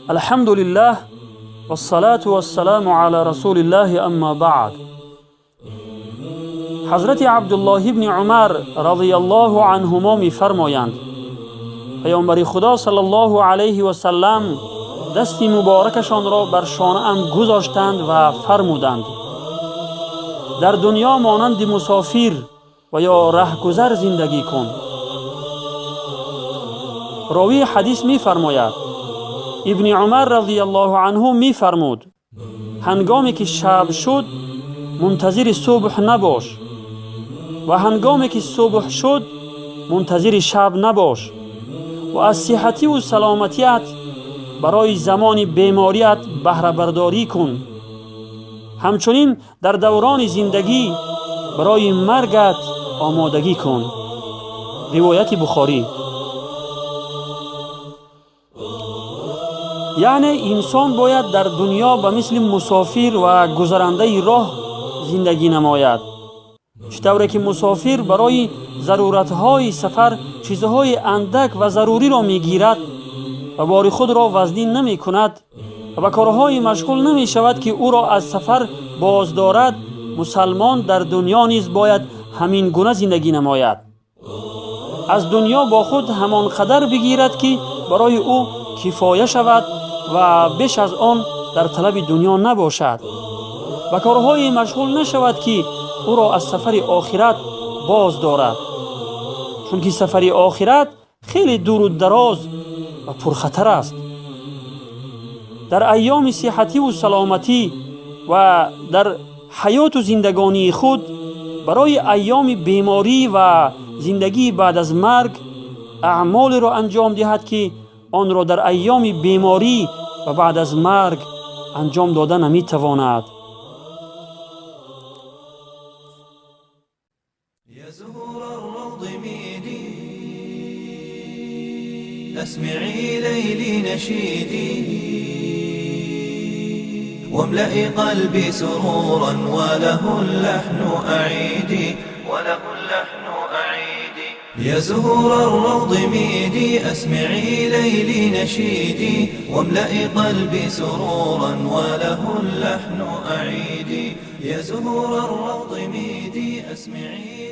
الحمد لله والصلاة والسلام على رسول الله اما بعد. حضرت عبدالله ابن عمر رضی الله عنهما می فرمایند پیامبر خدا صلی الله علیه و سلم دست مبارکشان را بر شانه ام گذاشتند و فرمودند در دنیا مانند مسافر و یا رهگذر زندگی کن. راوی حدیث می فرماید ابن عمر رضی الله عنه می فرمود هنگامی که شب شد منتظر صبح نباش و هنگامی که صبح شد منتظر شب نباش و از صحتی و سلامتیت برای زمان بیماریت بهره برداری کن. همچنین در دوران زندگی برای مرگت آمادگی کن. روایت بخاری. یعنی انسان باید در دنیا به مثل مسافر و گذرنده راه زندگی نماید، چطوری که مسافر برای ضرورتهای سفر چیزهای اندک و ضروری را میگیرد و بار خود را وزنی نمی کند و به کارهای مشغول نمی شود که او را از سفر باز دارد، مسلمان در دنیا نیز باید همین گونه زندگی نماید. از دنیا با خود همان قدر بگیرد که برای او کفایه شود و بیش از آن در طلب دنیا نباشد. و کارهای مشغول نشود که او را از سفر آخرت باز دارد، چون که سفر آخرت خیلی دور و دراز و پرخطر است. در ایام صحتی و سلامتی و در حیات و زندگانی خود برای ایام بیماری و زندگی بعد از مرگ اعمال را انجام دهد که آن را در ایام بیماری و بعد از مرگ انجام دادن نمی تواند. يا زهور الروض ميدي اسمعي ليلي نشيدي واملئي قلبي سرورا وله اللحن أعيدي يا زهور الروض ميدي اسمعي ليلي نشيدي واملئي قلبي سرورا وله اللحن أعيدي يا زهور الروض ميدي اسمعي